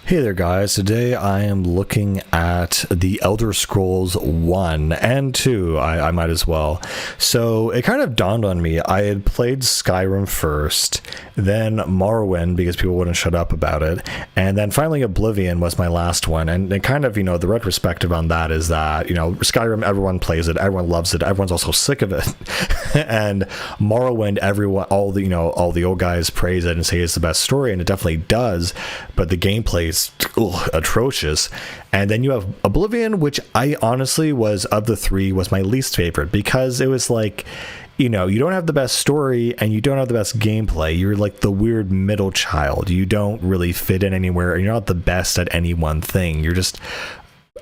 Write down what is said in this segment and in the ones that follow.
Hey there, guys. Today I am looking at The Elder Scrolls 1 and 2, I might as well. So it kind of dawned on me. I had played Skyrim first, then Morrowind because people wouldn't shut up about it, and then finally Oblivion was my last one. And kind of, the retrospective on that is that, Skyrim, everyone plays it, everyone loves it, everyone's also sick of it. And Morrowind, everyone, all the old guys praise it and say it's the best story, and it definitely does, but the gameplay is atrocious. And then you have Oblivion, which I honestly of the three was my least favorite, because it was like, you don't have the best story and you don't have the best gameplay. You're like the weird middle child. You don't really fit in anywhere, and you're not the best at any one thing. You're just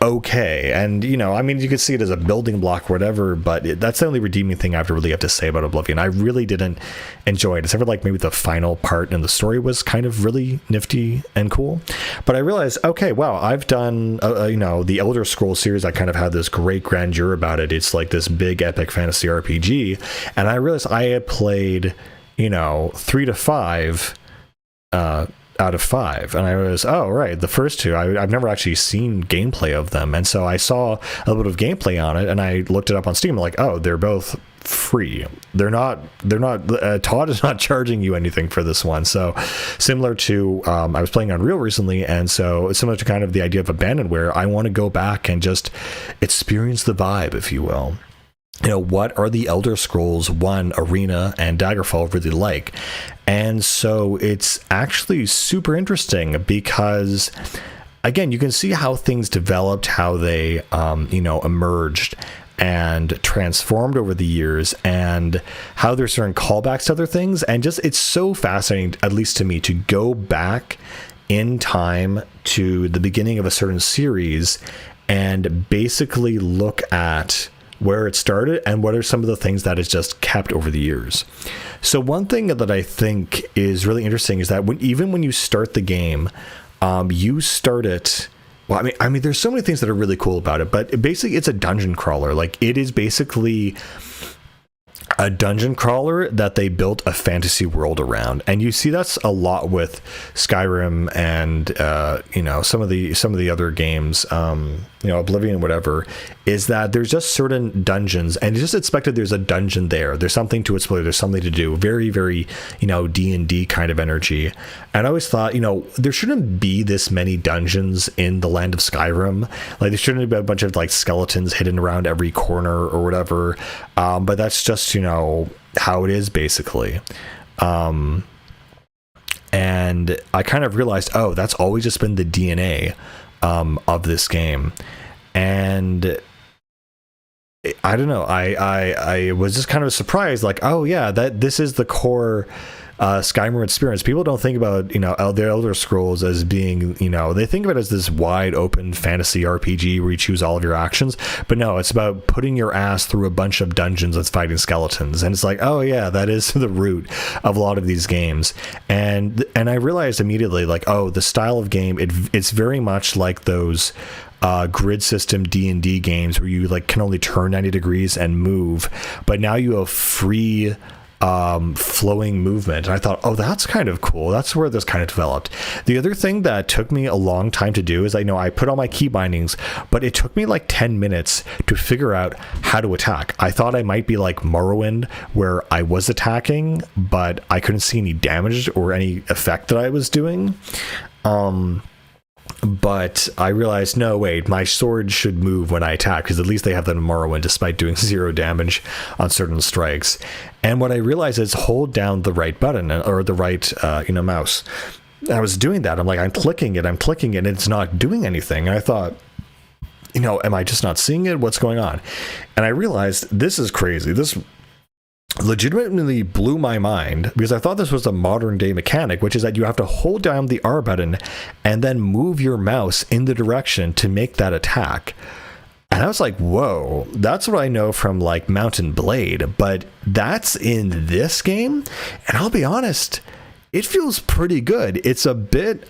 okay. And you could see it as a building block or whatever, but that's the only redeeming thing I really have to say about Oblivion. I really didn't enjoy it, except for like maybe the final part, and the story was kind of really nifty and cool. But I realized, okay, wow, I've done the Elder Scrolls series. I kind of had this great grandeur about it. It's like this big epic fantasy RPG, and I realized I had played 3 to 5 out of 5, and I was, the first two I've never actually seen gameplay of them, and so I saw a little bit of gameplay on it, and I looked it up on Steam, like, they're both free. They're not Todd is not charging you anything for this one. So similar to I was playing Unreal recently, and so it's similar to kind of the idea of Abandonware. I want to go back and just experience the vibe, if you will. What are the Elder Scrolls 1, Arena, and Daggerfall really like? And so it's actually super interesting because, again, you can see how things developed, how they, emerged and transformed over the years, and how there's certain callbacks to other things. And just, it's so fascinating, at least to me, to go back in time to the beginning of a certain series and basically look at where it started and what are some of the things that it's just kept over the years. So one thing that I think is really interesting is that even when you start the game, you start it. Well, I mean, there's so many things that are really cool about it, but basically it's a dungeon crawler. Like, it is basically a dungeon crawler that they built a fantasy world around, and you see that's a lot with Skyrim and some of the other games, Oblivion, whatever, is that there's just certain dungeons, and it's just expected there's a dungeon there's something to explore, there's something to do, very, very D&D kind of energy. And I always thought there shouldn't be this many dungeons in the land of Skyrim. Like, there shouldn't be a bunch of like skeletons hidden around every corner or whatever, but that's just how it is, basically. And I kind of realized, that's always just been the DNA of this game. And I don't know, I was just kind of surprised, like, that this is the core Skyrim experience. People don't think about the Elder Scrolls as being, they think of it as this wide open fantasy RPG where you choose all of your actions, but no, it's about putting your ass through a bunch of dungeons that's fighting skeletons. And it's like, that is the root of a lot of these games. And I realized immediately, like, the style of game, it's very much like those grid system D&D games where you like can only turn 90 degrees and move, but now you have free flowing movement. And I thought, that's kind of cool. That's where this kind of developed. The other thing that took me a long time to do is I put all my key bindings, but it took me like 10 minutes to figure out how to attack. I thought I might be like Morrowind, where I was attacking, but I couldn't see any damage or any effect that I was doing. But I realized, no, wait, my sword should move when I attack, because at least they have that in Morrowind, despite doing 0 damage on certain strikes. And what I realized is hold down the right button, or the right, mouse. I was doing that. I'm like, I'm clicking it, and it's not doing anything. And I thought, am I just not seeing it? What's going on? And I realized, this is crazy. This legitimately blew my mind, because I thought this was a modern day mechanic, which is that you have to hold down the R button and then move your mouse in the direction to make that attack. And I was like, whoa, that's what I know from like Mount & Blade, but that's in this game. And I'll be honest, it feels pretty good. It's a bit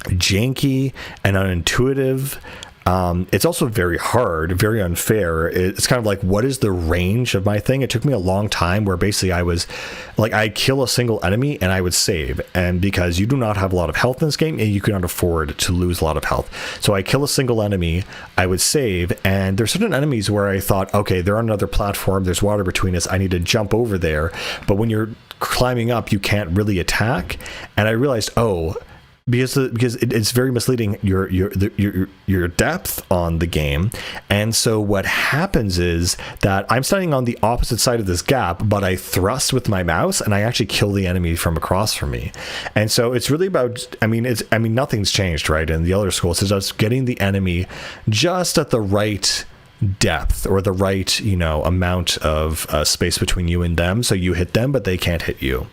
janky and unintuitive. It's also very hard, very unfair. It's kind of like, what is the range of my thing? It took me a long time where basically I was like, I'd kill a single enemy and I would save. And because you do not have a lot of health in this game, and you cannot afford to lose a lot of health. So I kill a single enemy, I would save. And there's certain enemies where I thought, okay, they're on another platform. There's water between us. I need to jump over there. But when you're climbing up, you can't really attack. And I realized, because it's very misleading your depth on the game. And so what happens is that I'm standing on the opposite side of this gap, but I thrust with my mouse and I actually kill the enemy from across from me. And so it's really about, nothing's changed, right? In the Elder Scrolls, it's just getting the enemy just at the right depth or the right, amount of space between you and them, so you hit them but they can't hit you.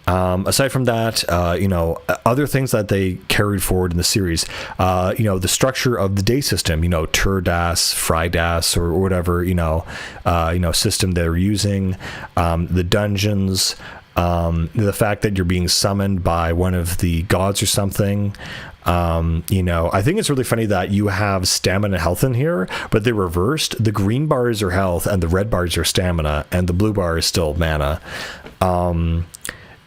Aside from that, other things that they carried forward in the series, the structure of the day system, Turdas, Fridas, or whatever, system they're using, the dungeons, the fact that you're being summoned by one of the gods or something. I think it's really funny that you have stamina and health in here, but they're reversed. The green bars are health and the red bars are stamina, and the blue bar is still mana.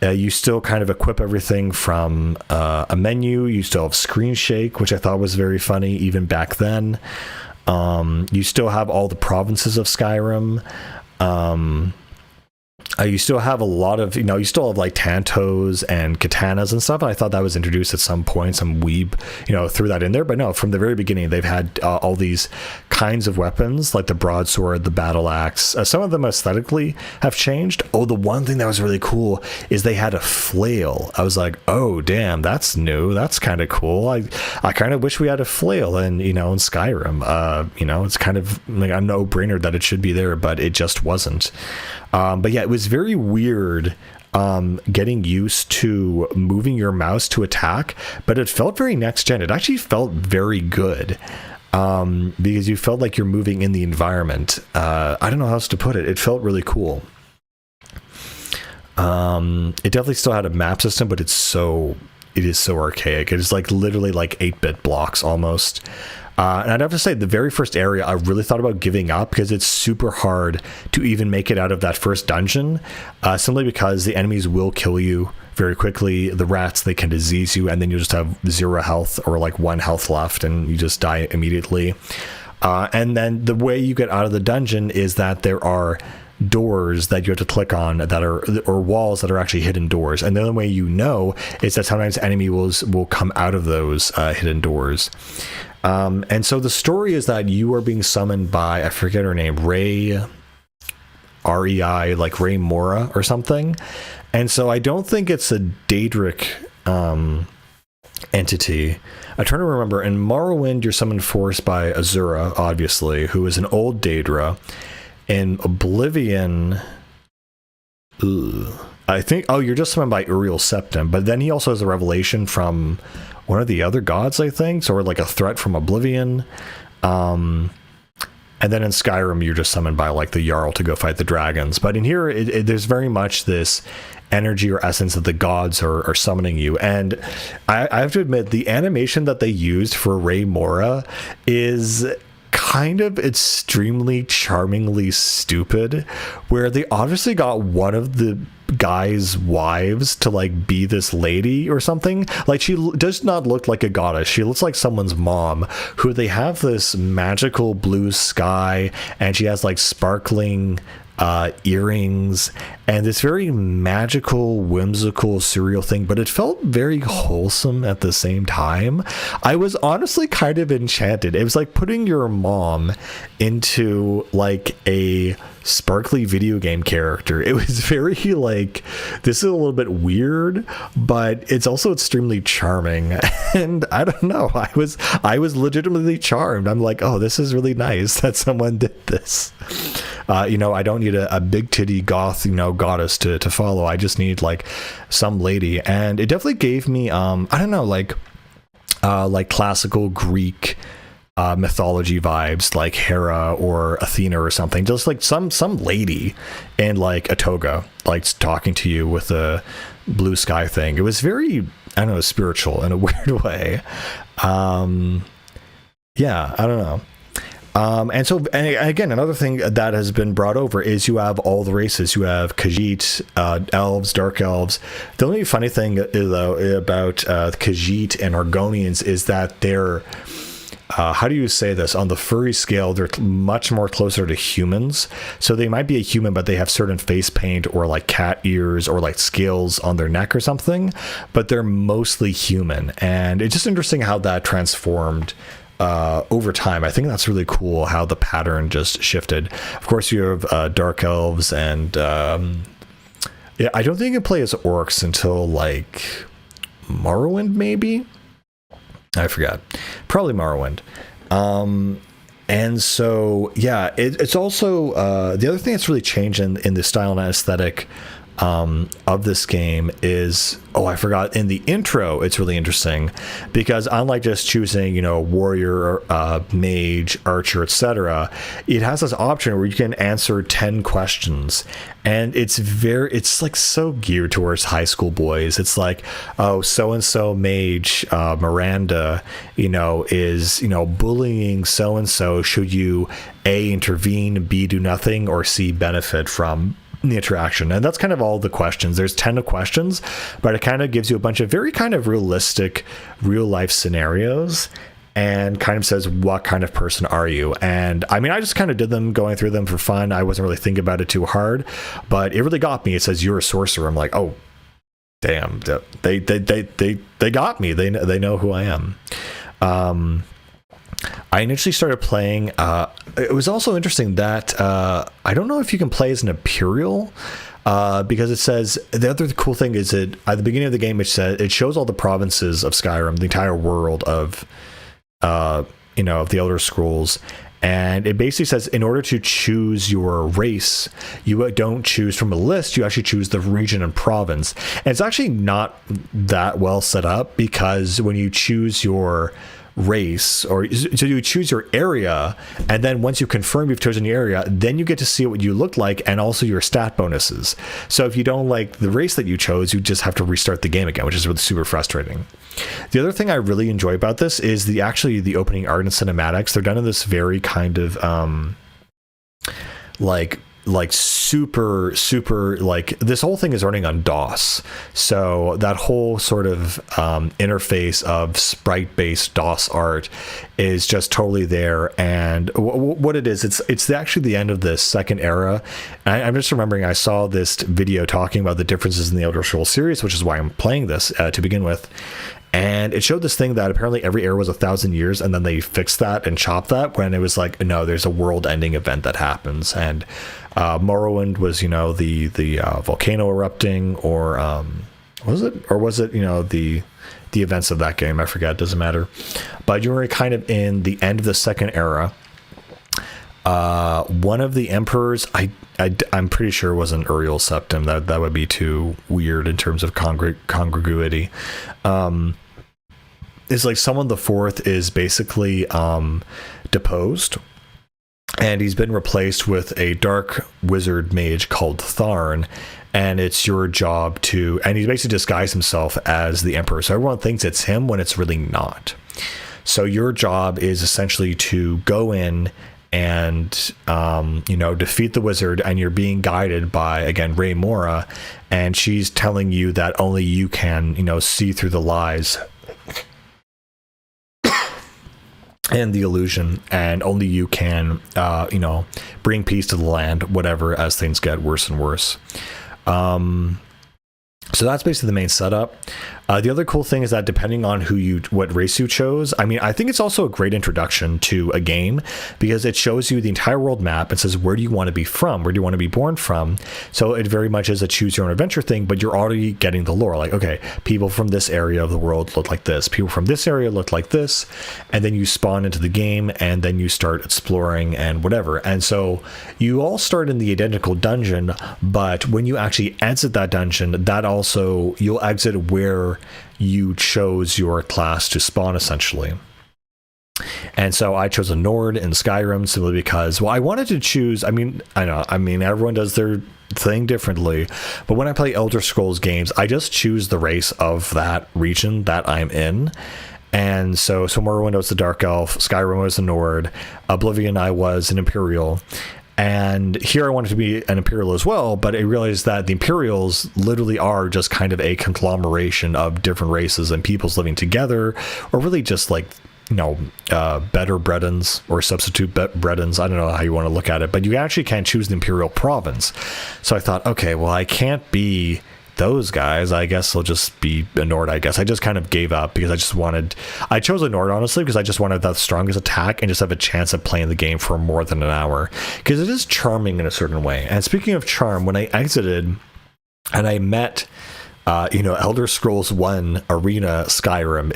You still kind of equip everything from a menu. You still have screen shake, which I thought was very funny even back then. You still have all the provinces of Skyrim. You still have a lot of, you still have like tantos and katanas and stuff. And I thought that was introduced at some point. Some weeb, threw that in there. But no, from the very beginning, they've had all these kinds of weapons, like the broadsword, the battle axe. Some of them aesthetically have changed. Oh, the one thing that was really cool is they had a flail. I was like, oh, damn, that's new. That's kind of cool. I kind of wish we had a flail in Skyrim. It's kind of like a no-brainer that it should be there, but it just wasn't. But yeah, it was very weird getting used to moving your mouse to attack, but it felt very next gen. It actually felt very good because you felt like you're moving in the environment. I don't know how else to put it. It felt really cool. It definitely still had a map system, but it is so archaic. It is like literally like 8-bit blocks almost. And I'd have to say, the very first area, I really thought about giving up because it's super hard to even make it out of that first dungeon, simply because the enemies will kill you very quickly. The rats, they can disease you, and then you just have 0 health or like 1 health left, and you just die immediately. And then the way you get out of the dungeon is that there are doors that you have to click on or walls that are actually hidden doors. And the only way is that sometimes enemy will come out of those hidden doors. And so the story is that you are being summoned by, I forget her name, Rei, R-E-I, like Rei Mora or something. And so I don't think it's a Daedric entity. I'm trying to remember. In Morrowind, you're summoned forced by Azura, obviously, who is an old Daedra. In Oblivion, I think, you're just summoned by Uriel Septim, but then he also has a revelation from one of the other gods, I think, or like a threat from Oblivion. And then in Skyrim, you're just summoned by like the Jarl to go fight the dragons. But in here, there's very much this energy or essence that the gods are summoning you. And I have to admit, the animation that they used for Rei Mora is kind of extremely charmingly stupid, where they obviously got one of the guy's wives to like be this lady or something. Like, she does not look like a goddess. She looks like someone's mom, who they have this magical blue sky, and she has like sparkling earrings and this very magical, whimsical, surreal thing, but it felt very wholesome at the same time. I was honestly kind of enchanted. It was like putting your mom into like a sparkly video game character. It was very like, this is a little bit weird, but it's also extremely charming. And I don't know, I was legitimately charmed. I'm like, oh, this is really nice that someone did this. I don't need a big titty goth, goddess to follow. I just need like some lady. And it definitely gave me I don't know, like classical Greek mythology vibes, like Hera or Athena or something. Just like some lady in like a toga, like talking to you with a blue sky thing. It was very, I don't know, spiritual in a weird way. Yeah, I don't know. And so, and again, another thing that has been brought over is you have all the races. You have Khajiit, elves, dark elves. The only funny thing, though, about Khajiit and Argonians is that they're, how do you say this? On the furry scale, they're much more closer to humans. So they might be a human, but they have certain face paint or like cat ears or like scales on their neck or something. But they're mostly human. And it's just interesting how that transformed over time. I think that's really cool how the pattern just shifted. Of course, you have dark elves, and yeah, I don't think you can play as orcs until like Morrowind, maybe. I forgot. Probably Morrowind. And so, yeah, it's also the other thing that's really changed in the style and aesthetic of this game is, I forgot, in the intro, it's really interesting because unlike just choosing, warrior, mage, archer, etc., it has this option where you can answer 10 questions, and it's like so geared towards high school boys. It's like, so-and-so mage, Miranda, is, bullying so-and-so. Should you A, intervene, B, do nothing, or C, benefit from the interaction? And that's kind of all the questions. There's 10 questions, but it kind of gives you a bunch of very kind of realistic real life scenarios and kind of says, what kind of person are you? And I mean, I just kind of did them, going through them for fun. I wasn't really thinking about it too hard, but it really got me. It says you're a sorcerer. I'm like, oh damn, they got me. They know who I am. I initially started playing. It was also interesting that I don't know if you can play as an Imperial, because it says, the other cool thing is that at the beginning of the game, it shows all the provinces of Skyrim, the entire world of of the Elder Scrolls. And it basically says, in order to choose your race, you don't choose from a list, you actually choose the region and province. And it's actually not that well set up, because when you choose your race, or so you choose your area, and then once you confirm you've chosen your area, then you get to see what you look like and also your stat bonuses. So if you don't like the race that you chose, you just have to restart the game again, which is really super frustrating. The other thing I really enjoy about this is the opening art and cinematics. They're done in this very kind of like super like, this whole thing is running on DOS, so that whole sort of interface of sprite based DOS art is just totally there. And what it is, it's actually the end of the second era. I'm just remembering I saw this video talking about the differences in the Elder Scrolls series, which is why I'm playing this to begin with. And it showed this thing that apparently every era was 1,000 years, and then they fixed that and chopped that, when it was like, no, there's a world-ending event that happens. And Morrowind was, the volcano erupting, or was it the events of that game? I forget. It doesn't matter. But you were kind of in the end of the second era. One of the emperors, I'm pretty sure it wasn't Uriel Septim. That would be too weird in terms of congruity. Is like someone the fourth is basically deposed, and he's been replaced with a dark wizard mage called Tharn, and it's your job to, and he basically disguised himself as the emperor, so everyone thinks it's him when it's really not. So your job is essentially to go in and defeat the wizard, and you're being guided by, again, Rey Mora, and she's telling you that only you can see through the lies and the illusion, and only you can bring peace to the land, whatever, as things get worse and worse. So that's basically the main setup. The other cool thing is that depending on what race you chose, I mean, I think it's also a great introduction to a game, because it shows you the entire world map and says, where do you want to be from? Where do you want to be born from? So it very much is a choose your own adventure thing, but you're already getting the lore. Like, okay, people from this area of the world look like this. People from this area look like this. And then you spawn into the game, and then you start exploring and whatever. And so you all start in the identical dungeon, but when you actually exit that dungeon, that also, you'll exit where you chose your class to spawn, essentially. And so I chose a Nord in Skyrim simply because, I wanted to choose, I mean, everyone does their thing differently, but when I play Elder Scrolls games, I just choose the race of that region that I'm in. And so Morrowind was the Dark Elf, Skyrim was the Nord, Oblivion I was an Imperial. And here I wanted to be an Imperial as well, but I realized that the Imperials literally are just kind of a conglomeration of different races and peoples living together, or really just like, better Bredons or substitute Bredons. I don't know how you want to look at it, but you actually can't choose the Imperial province. So I thought, okay, well, I can't be those guys. I guess I'll just be a Nord. I guess I just kind of gave up because I chose a Nord, honestly, because I just wanted the strongest attack and just have a chance at playing the game for more than an hour, because it is charming in a certain way. And speaking of charm, when I exited and I met Elder Scrolls 1 Arena Skyrim,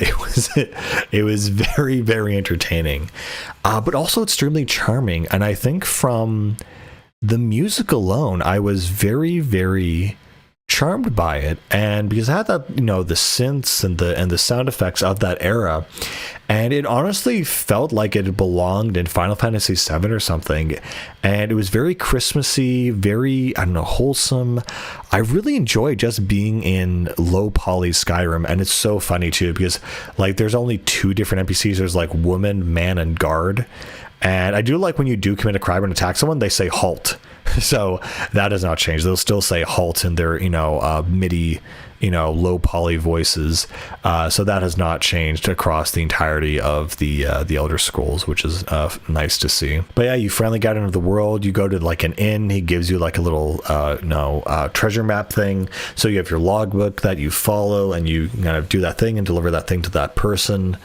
it was very, very entertaining, but also extremely charming. And I think from the music alone, I was very, very charmed by it, and because it had that, the synths and the sound effects of that era, and it honestly felt like it belonged in Final Fantasy VII or something. And it was very Christmassy, very, I don't know, wholesome. I really enjoyed just being in low poly Skyrim. And it's so funny too, because like there's only 2 different NPCs. There's like woman, man, and guard. And I do like when you do commit a crime and attack someone, they say halt. So that has not changed. They'll still say halt in their, MIDI, low poly voices. So that has not changed across the entirety of the Elder Scrolls, which is nice to see. But yeah, you finally got into the world. You go to like an inn. He gives you like a little, treasure map thing. So you have your logbook that you follow, and you kind of do that thing and deliver that thing to that person.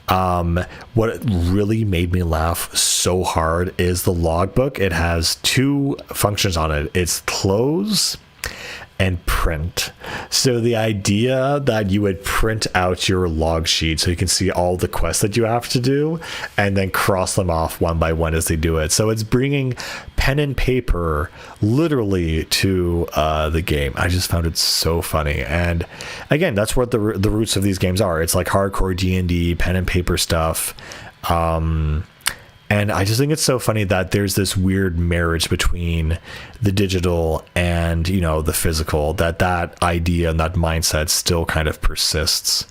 What really made me laugh so hard is the logbook. It has 2 functions on it. It's close and print. So the idea that you would print out your log sheet so you can see all the quests that you have to do and then cross them off one by one as they do it. So it's bringing pen and paper literally to the game. I just found it so funny. And again, that's what the roots of these games are. It's like hardcore D&D, pen and paper stuff. And I just think it's so funny that there's this weird marriage between the digital and, the physical, that idea and that mindset still kind of persists.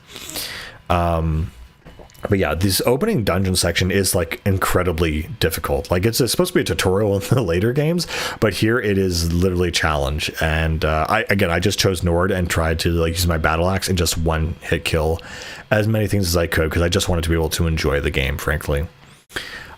But yeah, this opening dungeon section is like incredibly difficult. Like it's supposed to be a tutorial in the later games, but here it is literally a challenge. And I just chose Nord and tried to like use my battle axe and just one hit kill as many things as I could, because I just wanted to be able to enjoy the game, frankly.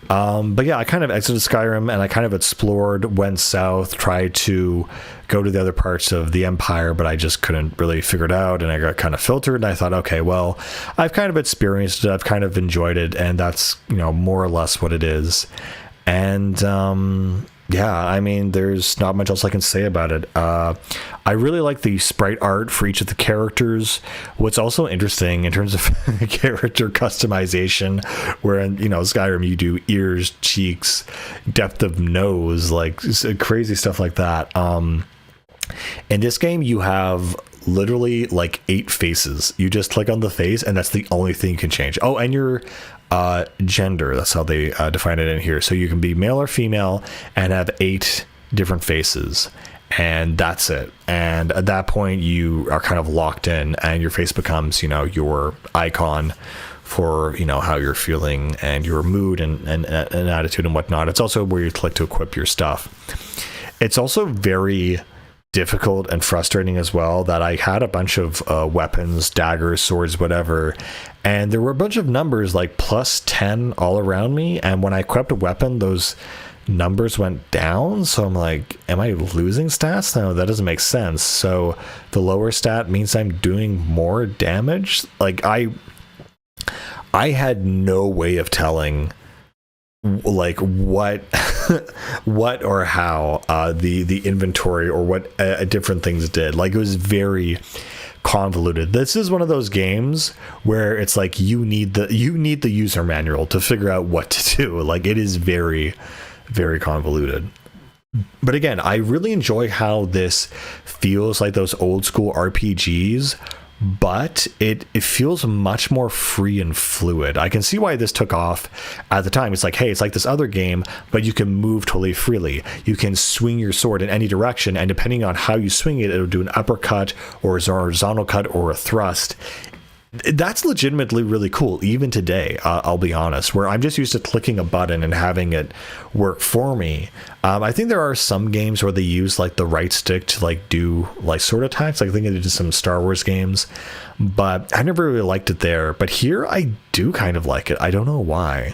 But yeah, I kind of exited Skyrim and I kind of explored, went south, tried to go to the other parts of the Empire, but I just couldn't really figure it out, and I got kind of filtered, and I thought, okay, well, I've kind of experienced it, I've kind of enjoyed it, and that's, more or less what it is. And yeah, I mean, there's not much else I can say about it. I really like the sprite art for each of the characters. What's also interesting in terms of character customization, where in Skyrim you do ears, cheeks, depth of nose, like crazy stuff like that. In this game, you have literally like 8 faces. You just click on the face, and that's the only thing you can change. Oh, and your gender, that's how they define it in here. So you can be male or female and have 8 different faces, and that's it. And at that point you are kind of locked in, and your face becomes your icon for how you're feeling and your mood and attitude and whatnot. It's also where you click to equip your stuff. It's also very difficult and frustrating as well that I had a bunch of weapons, daggers, swords, whatever, and there were a bunch of numbers like +10 all around me, and when I equipped a weapon, those numbers went down. So I'm like, am I losing stats? No, that doesn't make sense. So the lower stat means I'm doing more damage. Like I had no way of telling like what what or how the inventory or what different things did. Like it was very convoluted. This is one of those games where it's like you need the user manual to figure out what to do. Like it is very, very convoluted. But again, I really enjoy how this feels like those old school RPGs, but it feels much more free and fluid. I can see why this took off at the time. It's like, hey, it's like this other game, but you can move totally freely. You can swing your sword in any direction, and depending on how you swing it, it'll do an uppercut or a horizontal cut or a thrust. That's legitimately really cool, even today. I'll be honest, where I'm just used to clicking a button and having it work for me. I think there are some games where they use like the right stick to like do like sword attacks. Like I think they did some Star Wars games, but I never really liked it there. But here I do kind of like it. I don't know why.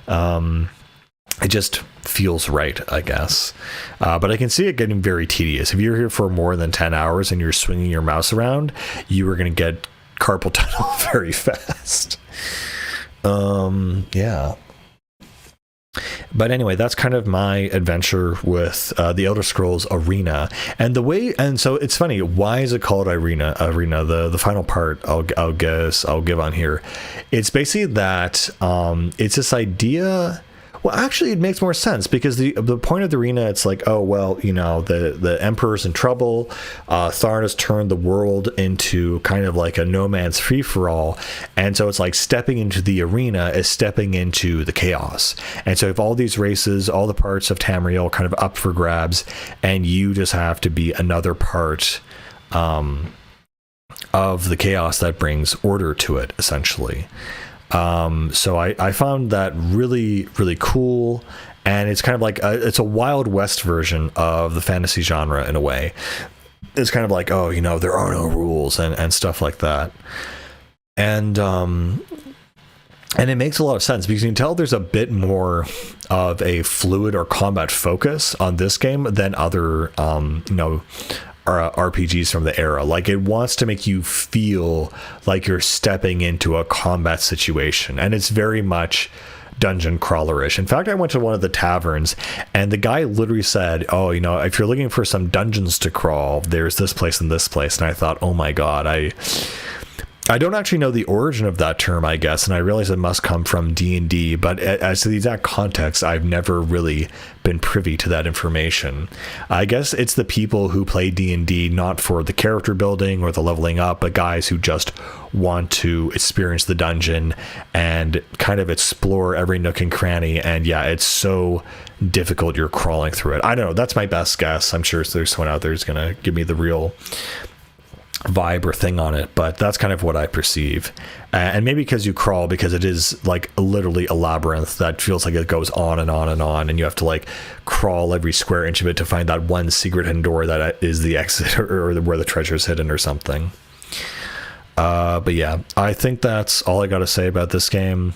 It just feels right, I guess. But I can see it getting very tedious. If you're here for more than 10 hours and you're swinging your mouse around, you are going to get carpal tunnel very fast. Yeah. But anyway, that's kind of my adventure with the Elder Scrolls Arena, and so it's funny. Why is it called Arena? The final part I'll give on here. It's basically that it's this idea. Well, actually, it makes more sense because the point of the arena, it's like, oh, well, the Emperor's in trouble. Tharn has turned the world into kind of like a no man's free-for-all. And so it's like stepping into the arena is stepping into the chaos. And so if all these races, all the parts of Tamriel kind of up for grabs, and you just have to be another part of the chaos that brings order to it, essentially. So I found that really, really cool, and it's kind of like it's a Wild West version of the fantasy genre in a way. It's kind of like, oh, there are no rules and stuff like that. And it makes a lot of sense because you can tell there's a bit more of a fluid or combat focus on this game than other, RPGs from the era. Like, it wants to make you feel like you're stepping into a combat situation, and it's very much dungeon crawlerish. In fact, I went to one of the taverns and the guy literally said, oh, if you're looking for some dungeons to crawl, there's this place and this place. And I thought, oh my god, I don't actually know the origin of that term, I guess, and I realize it must come from D&D, but as to the exact context, I've never really been privy to that information. I guess it's the people who play D&D not for the character building or the leveling up, but guys who just want to experience the dungeon and kind of explore every nook and cranny, and yeah, it's so difficult you're crawling through it. I don't know, that's my best guess. I'm sure there's someone out there who's going to give me the real vibe or thing on it, but that's kind of what I perceive. And maybe because you crawl, because it is like literally a labyrinth that feels like it goes on and on and on, and you have to like crawl every square inch of it to find that one secret hidden door that is the exit or where the treasure is hidden or something. But yeah, I think that's all I got to say about this game.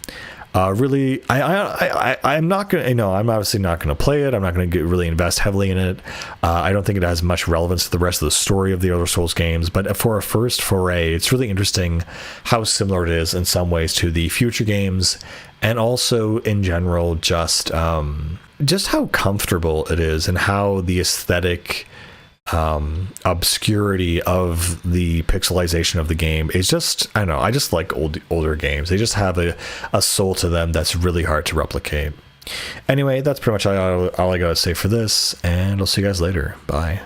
Really, I'm not going to, I'm obviously not going to play it. I'm not going to really invest heavily in it. I don't think it has much relevance to the rest of the story of the Elder Scrolls games, but for a first foray, it's really interesting how similar it is in some ways to the future games, and also in general, just how comfortable it is and how the aesthetic obscurity of the pixelization of the game is just, I don't know, I just like older games. They just have a soul to them that's really hard to replicate. Anyway, that's pretty much all I gotta say for this, and I'll see you guys later. Bye.